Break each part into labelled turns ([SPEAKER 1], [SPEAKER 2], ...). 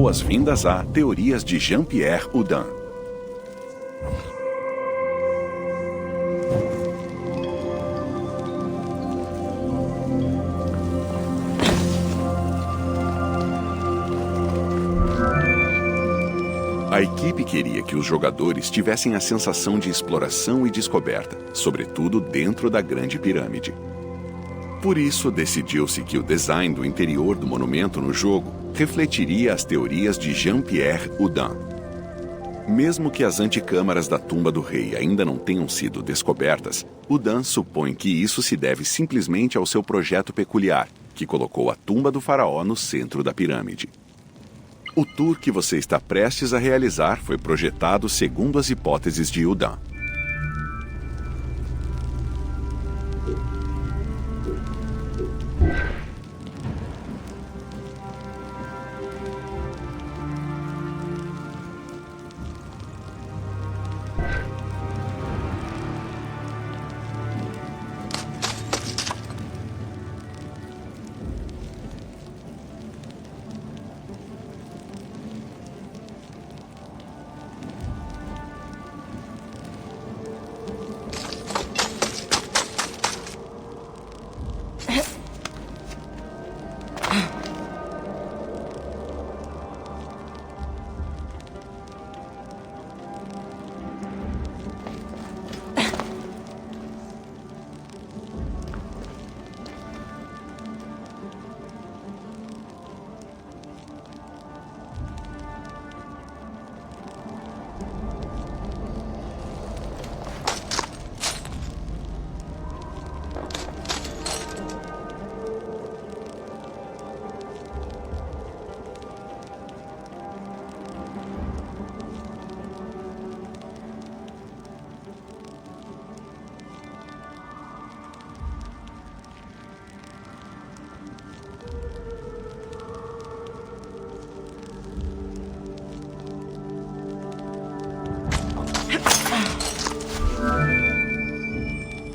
[SPEAKER 1] boas-vindas a Teorias de Jean-Pierre Houdin. A equipe queria que os jogadores tivessem a sensação de exploração e descoberta, sobretudo dentro da Grande Pirâmide. Por isso, decidiu-se que o design do interior do monumento no jogo refletiria as teorias de Jean-Pierre Houdin. Mesmo que as anticâmaras da tumba do rei ainda não tenham sido descobertas, Houdin supõe que isso se deve simplesmente ao seu projeto peculiar, que colocou a tumba do faraó no centro da pirâmide. O tour que você está prestes a realizar foi projetado segundo as hipóteses de Houdin.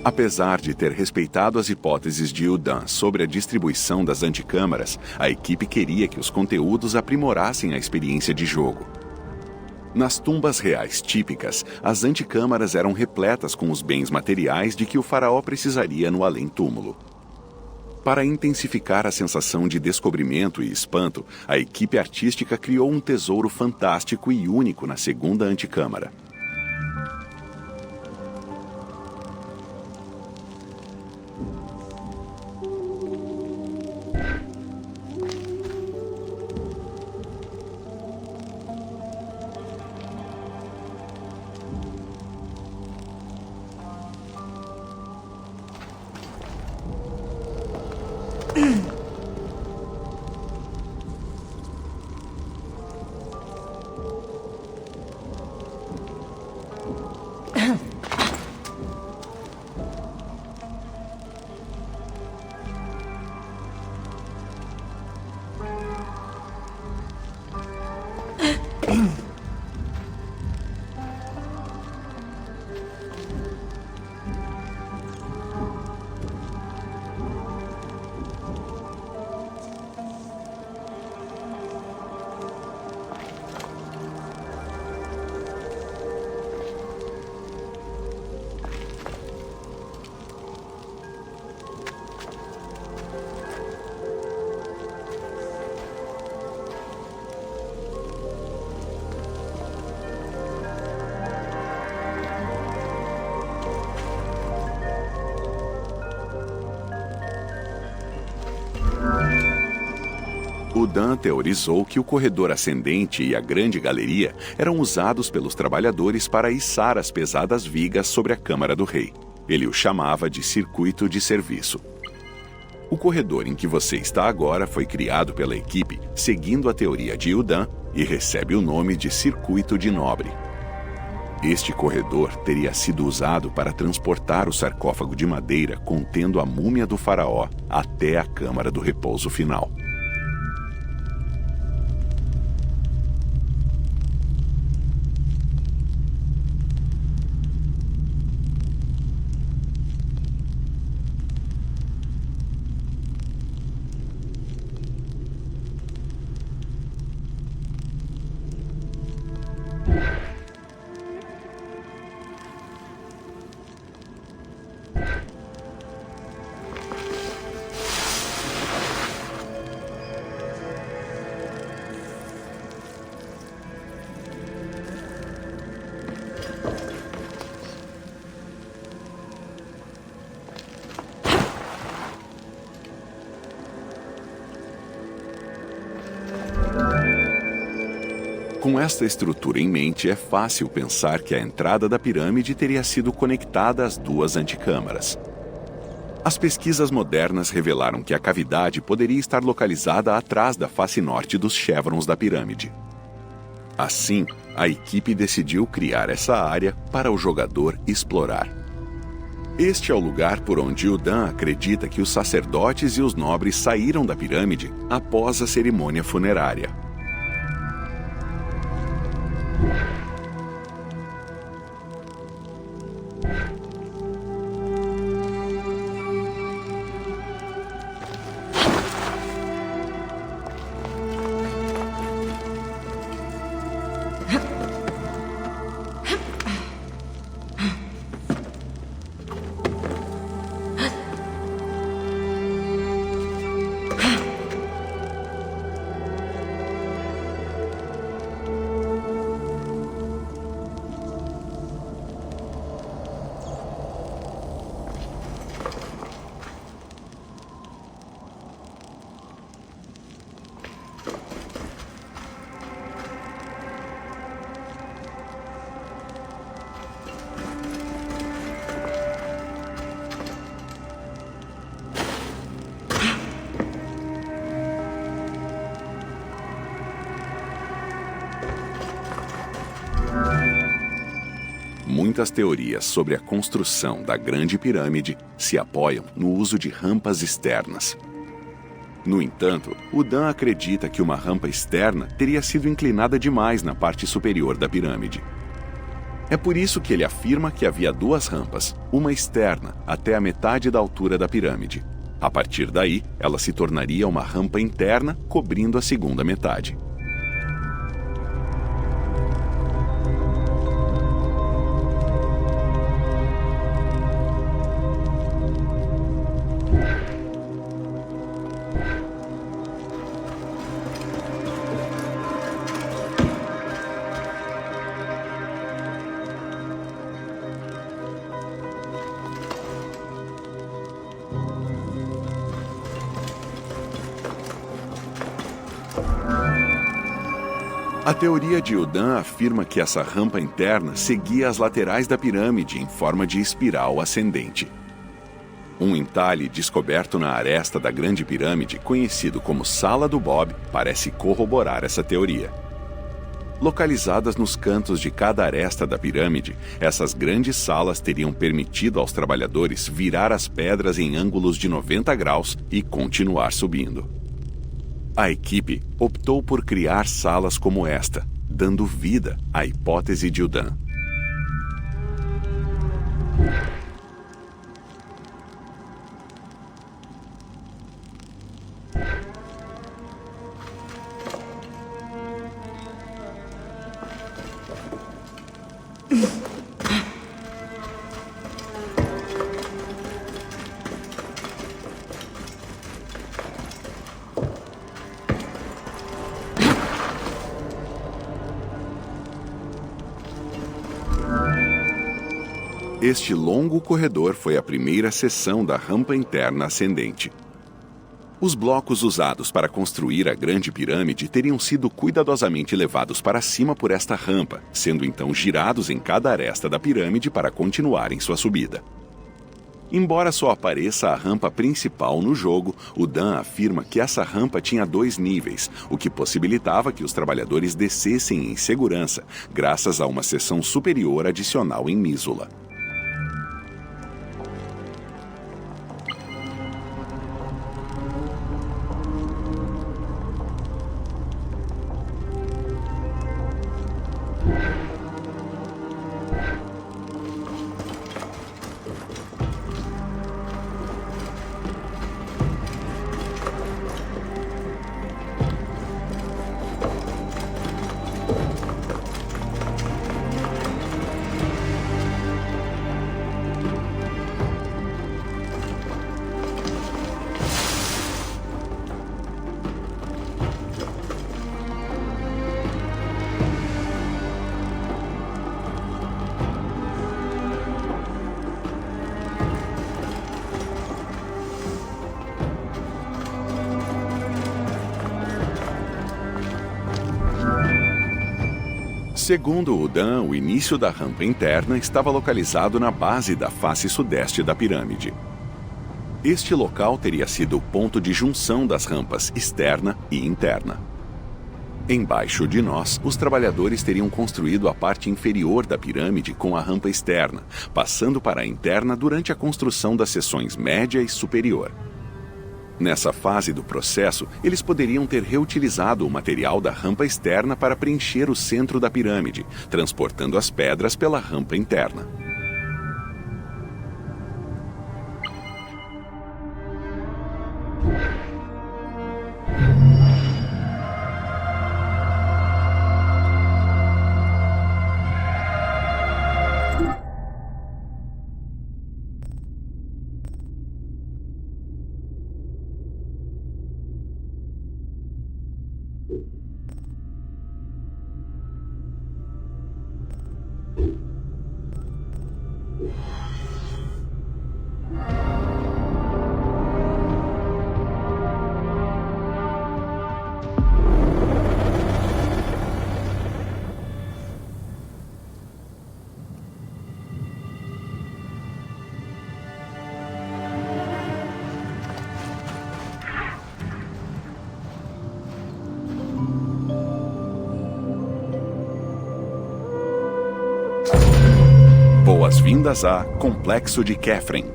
[SPEAKER 1] Apesar de ter respeitado as hipóteses de Houdin sobre a distribuição das anticâmaras, a equipe queria que os conteúdos aprimorassem a experiência de jogo. Nas tumbas reais típicas, as anticâmaras eram repletas com os bens materiais de que o faraó precisaria no além-túmulo. Para intensificar a sensação de descobrimento e espanto, a equipe artística criou um tesouro fantástico e único na segunda anticâmara. Houdin teorizou que o corredor ascendente e a grande galeria eram usados pelos trabalhadores para içar as pesadas vigas sobre a Câmara do Rei. Ele o chamava de circuito de serviço. O corredor em que você está agora foi criado pela equipe seguindo a teoria de Houdin e recebe o nome de Circuito de Nobre. Este corredor teria sido usado para transportar o sarcófago de madeira contendo a múmia do faraó até a Câmara do Repouso Final. Com esta estrutura em mente, é fácil pensar que a entrada da pirâmide teria sido conectada às duas antecâmaras. As pesquisas modernas revelaram que a cavidade poderia estar localizada atrás da face norte dos chevrons da pirâmide. Assim, a equipe decidiu criar essa área para o jogador explorar. Este é o lugar por onde Udan acredita que os sacerdotes e os nobres saíram da pirâmide após a cerimônia funerária. Muitas teorias sobre a construção da Grande Pirâmide se apoiam no uso de rampas externas. No entanto, Udan acredita que uma rampa externa teria sido inclinada demais na parte superior da pirâmide. É por isso que ele afirma que havia duas rampas, uma externa até a metade da altura da pirâmide. A partir daí, ela se tornaria uma rampa interna, cobrindo a segunda metade. A teoria de Udan afirma que essa rampa interna seguia as laterais da pirâmide em forma de espiral ascendente. Um entalhe descoberto na aresta da Grande Pirâmide, conhecido como Sala do Bob, parece corroborar essa teoria. Localizadas nos cantos de cada aresta da pirâmide, essas grandes salas teriam permitido aos trabalhadores virar as pedras em ângulos de 90 graus e continuar subindo. A equipe optou por criar salas como esta, dando vida à hipótese de Udan. Este longo corredor foi a primeira seção da rampa interna ascendente. Os blocos usados para construir a Grande Pirâmide teriam sido cuidadosamente levados para cima por esta rampa, sendo então girados em cada aresta da pirâmide para continuarem sua subida. Embora só apareça a rampa principal no jogo, Udan afirma que essa rampa tinha 2 níveis, o que possibilitava que os trabalhadores descessem em segurança, graças a uma seção superior adicional em Missoula. Segundo Udan, o início da rampa interna estava localizado na base da face sudeste da pirâmide. Este local teria sido o ponto de junção das rampas externa e interna. Embaixo de nós, os trabalhadores teriam construído a parte inferior da pirâmide com a rampa externa, passando para a interna durante a construção das seções média e superior. Nessa fase do processo, eles poderiam ter reutilizado o material da rampa externa para preencher o centro da pirâmide, transportando as pedras pela rampa interna. Boas-vindas a Complexo de Kephren.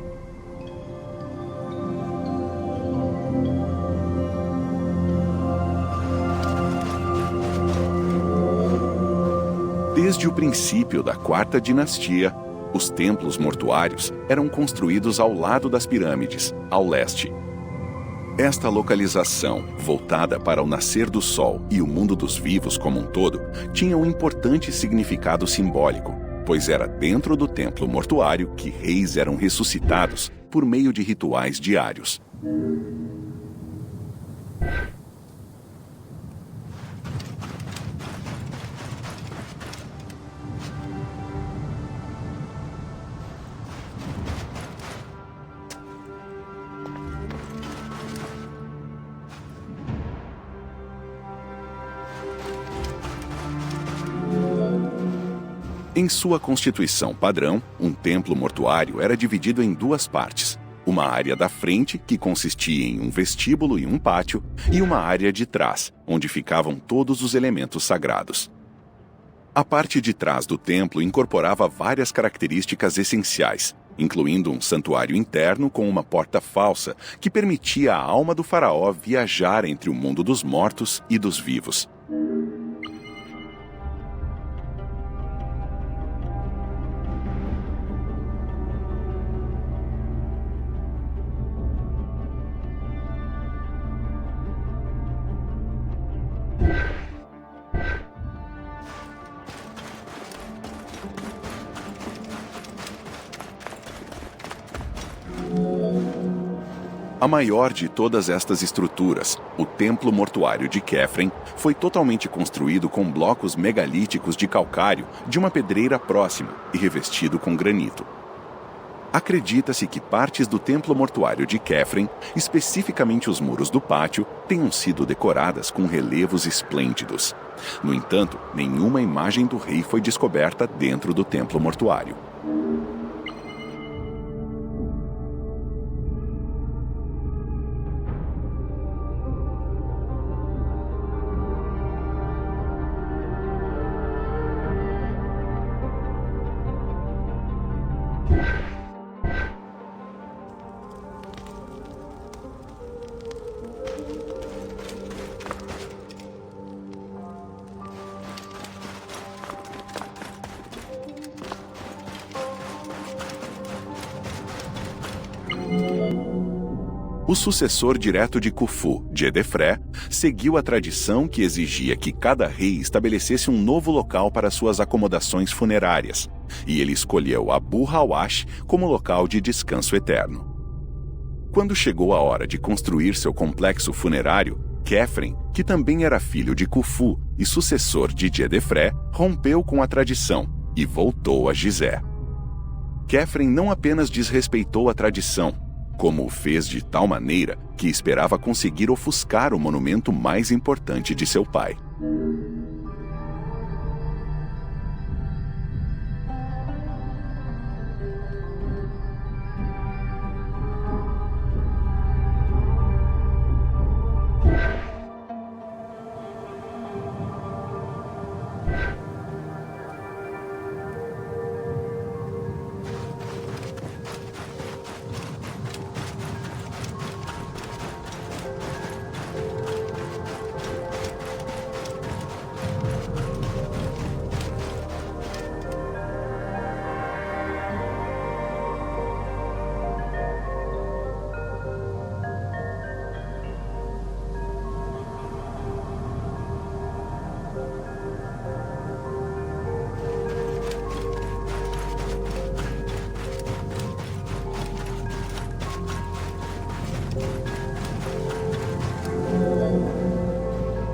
[SPEAKER 1] Desde o princípio da Quarta Dinastia, os templos mortuários eram construídos ao lado das pirâmides, ao leste. Esta localização, voltada para o nascer do sol e o mundo dos vivos como um todo, tinha um importante significado simbólico, pois era dentro do templo mortuário que reis eram ressuscitados por meio de rituais diários. Em sua constituição padrão, um templo mortuário era dividido em duas partes. Uma área da frente, que consistia em um vestíbulo e um pátio, e uma área de trás, onde ficavam todos os elementos sagrados. A parte de trás do templo incorporava várias características essenciais, incluindo um santuário interno com uma porta falsa que permitia à alma do faraó viajar entre o mundo dos mortos e dos vivos. A maior de todas estas estruturas, o Templo Mortuário de Kephren, foi totalmente construído com blocos megalíticos de calcário de uma pedreira próxima e revestido com granito. Acredita-se que partes do Templo Mortuário de Kephren, especificamente os muros do pátio, tenham sido decoradas com relevos esplêndidos. No entanto, nenhuma imagem do rei foi descoberta dentro do Templo Mortuário. O sucessor direto de Khufu, Djedefre, seguiu a tradição que exigia que cada rei estabelecesse um novo local para suas acomodações funerárias, e ele escolheu Abu Hawash como local de descanso eterno. Quando chegou a hora de construir seu complexo funerário, Kephren, que também era filho de Khufu e sucessor de Djedefre, rompeu com a tradição e voltou a Gizeh. Kephren não apenas desrespeitou a tradição, como o fez de tal maneira que esperava conseguir ofuscar o monumento mais importante de seu pai.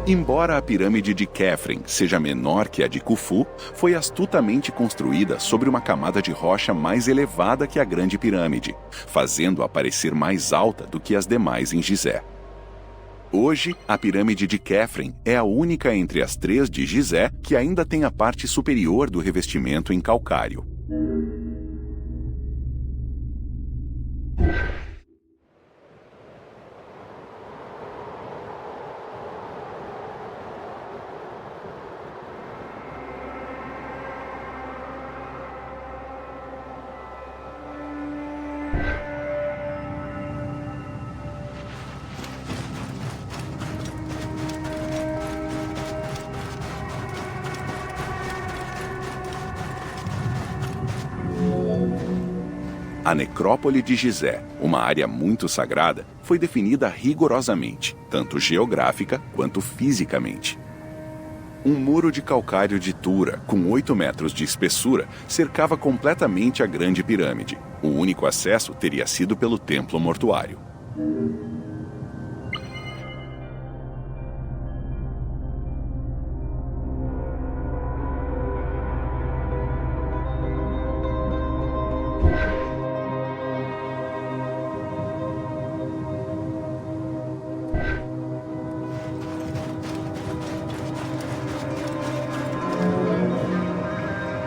[SPEAKER 1] Embora a pirâmide de Khafre seja menor que a de Khufu, foi astutamente construída sobre uma camada de rocha mais elevada que a Grande Pirâmide, fazendo-a parecer mais alta do que as demais em Gizé. Hoje, a pirâmide de Khafre é a única entre as 3 de Gizé que ainda tem a parte superior do revestimento em calcário. A necrópole de Gizé, uma área muito sagrada, foi definida rigorosamente, tanto geográfica quanto fisicamente. Um muro de calcário de Tura, com 8 metros de espessura, cercava completamente a Grande Pirâmide. O único acesso teria sido pelo templo mortuário.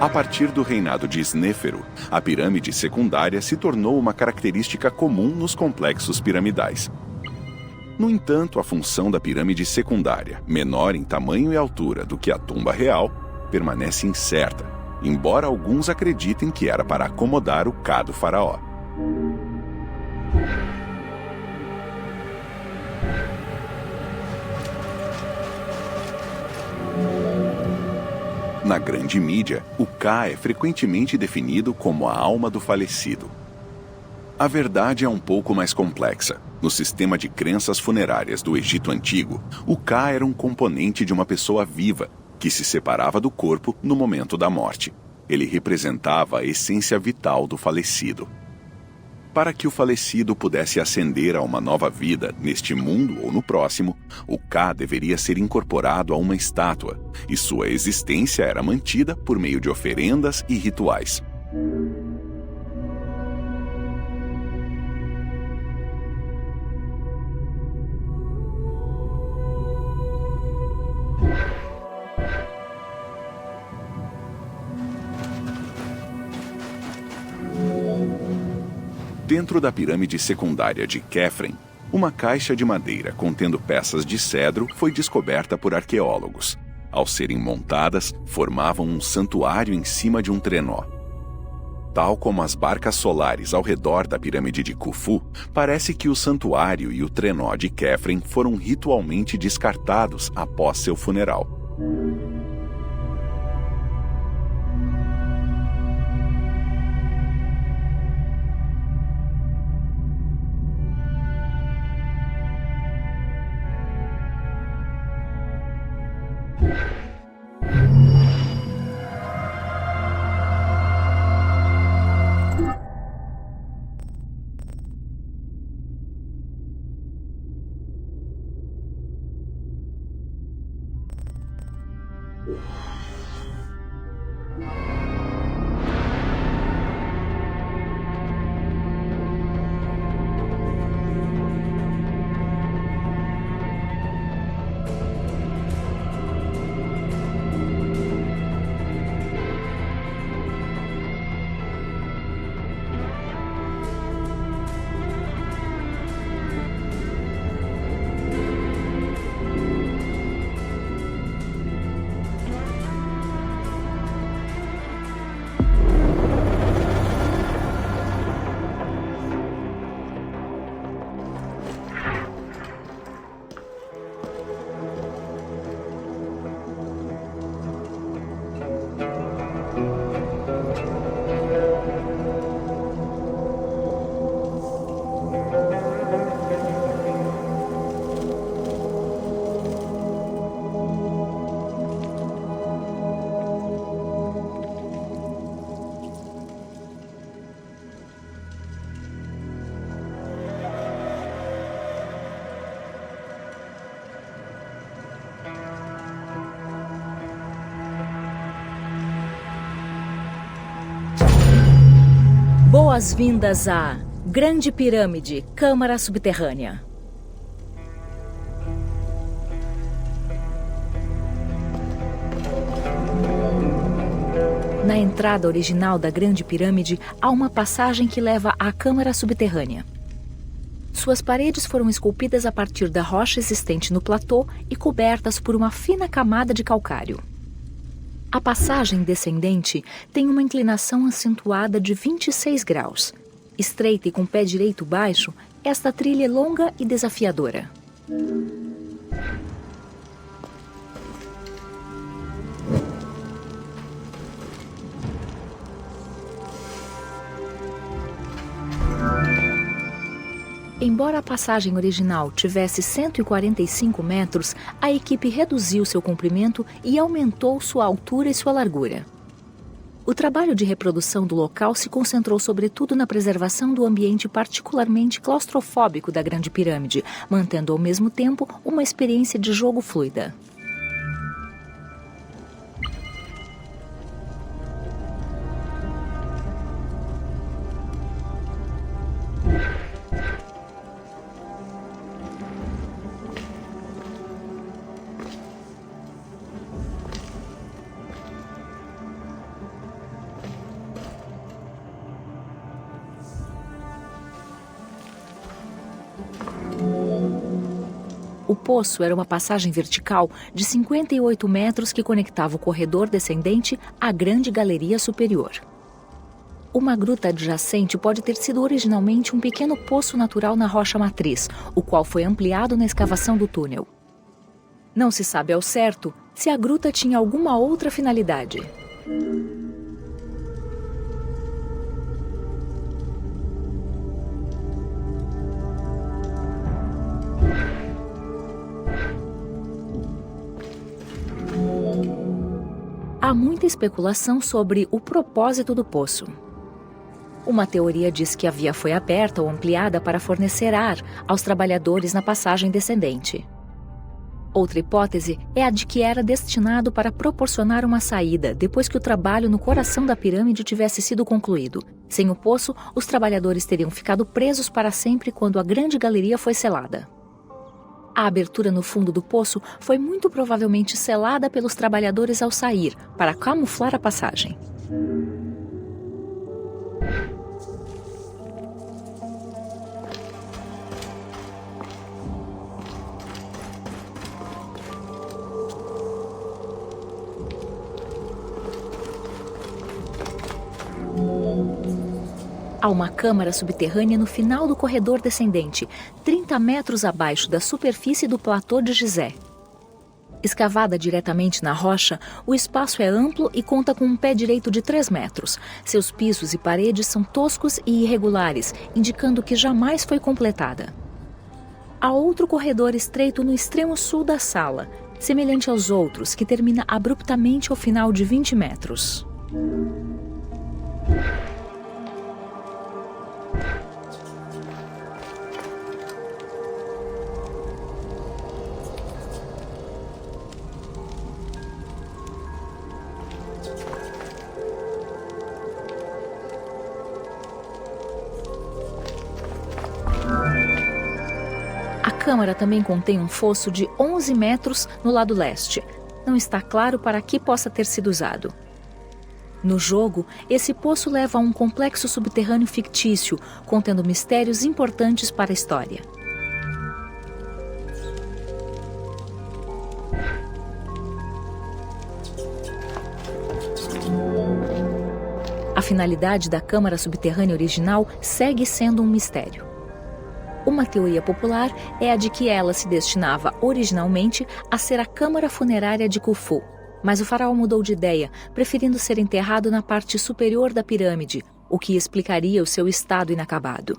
[SPEAKER 1] A partir do reinado de Snéferu, a pirâmide secundária se tornou uma característica comum nos complexos piramidais. No entanto, a função da pirâmide secundária, menor em tamanho e altura do que a tumba real, permanece incerta, embora alguns acreditem que era para acomodar o Ka do faraó. Na grande mídia, o Ka é frequentemente definido como a alma do falecido. A verdade é um pouco mais complexa. No sistema de crenças funerárias do Egito Antigo, o Ka era um componente de uma pessoa viva, que se separava do corpo no momento da morte. Ele representava a essência vital do falecido. Para que o falecido pudesse ascender a uma nova vida neste mundo ou no próximo, o Ka deveria ser incorporado a uma estátua, e sua existência era mantida por meio de oferendas e rituais. Dentro da pirâmide secundária de Khafre, uma caixa de madeira contendo peças de cedro foi descoberta por arqueólogos. Ao serem montadas, formavam um santuário em cima de um trenó. Tal como as barcas solares ao redor da pirâmide de Khufu, parece que o santuário e o trenó de Khafre foram ritualmente descartados após seu funeral.
[SPEAKER 2] Boas-vindas à Grande Pirâmide, Câmara Subterrânea. Na entrada original da Grande Pirâmide, há uma passagem que leva à Câmara Subterrânea. Suas paredes foram esculpidas a partir da rocha existente no platô e cobertas por uma fina camada de calcário. A passagem descendente tem uma inclinação acentuada de 26 graus. Estreita e com pé direito baixo, esta trilha é longa e desafiadora. Embora a passagem original tivesse 145 metros, a equipe reduziu seu comprimento e aumentou sua altura e sua largura. O trabalho de reprodução do local se concentrou sobretudo na preservação do ambiente particularmente claustrofóbico da Grande Pirâmide, mantendo ao mesmo tempo uma experiência de jogo fluida. O poço era uma passagem vertical de 58 metros que conectava o corredor descendente à grande galeria superior. Uma gruta adjacente pode ter sido originalmente um pequeno poço natural na rocha matriz, o qual foi ampliado na escavação do túnel. Não se sabe ao certo se a gruta tinha alguma outra finalidade. Há muita especulação sobre o propósito do poço. Uma teoria diz que a via foi aberta ou ampliada para fornecer ar aos trabalhadores na passagem descendente. Outra hipótese é a de que era destinado para proporcionar uma saída depois que o trabalho no coração da pirâmide tivesse sido concluído. Sem o poço, os trabalhadores teriam ficado presos para sempre quando a grande galeria foi selada. A abertura no fundo do poço foi muito provavelmente selada pelos trabalhadores ao sair, para camuflar a passagem. Há uma câmara subterrânea no final do corredor descendente, 30 metros abaixo da superfície do platô de Gizé. Escavada diretamente na rocha, o espaço é amplo e conta com um pé direito de 3 metros. Seus pisos e paredes são toscos e irregulares, indicando que jamais foi completada. Há outro corredor estreito no extremo sul da sala, semelhante aos outros, que termina abruptamente ao final de 20 metros. A câmara também contém um fosso de 11 metros no lado leste. Não está claro para que possa ter sido usado. No jogo, esse poço leva a um complexo subterrâneo fictício, contendo mistérios importantes para a história. A finalidade da câmara subterrânea original segue sendo um mistério. Uma teoria popular é a de que ela se destinava originalmente a ser a câmara funerária de Khufu, mas o faraó mudou de ideia, preferindo ser enterrado na parte superior da pirâmide, o que explicaria o seu estado inacabado.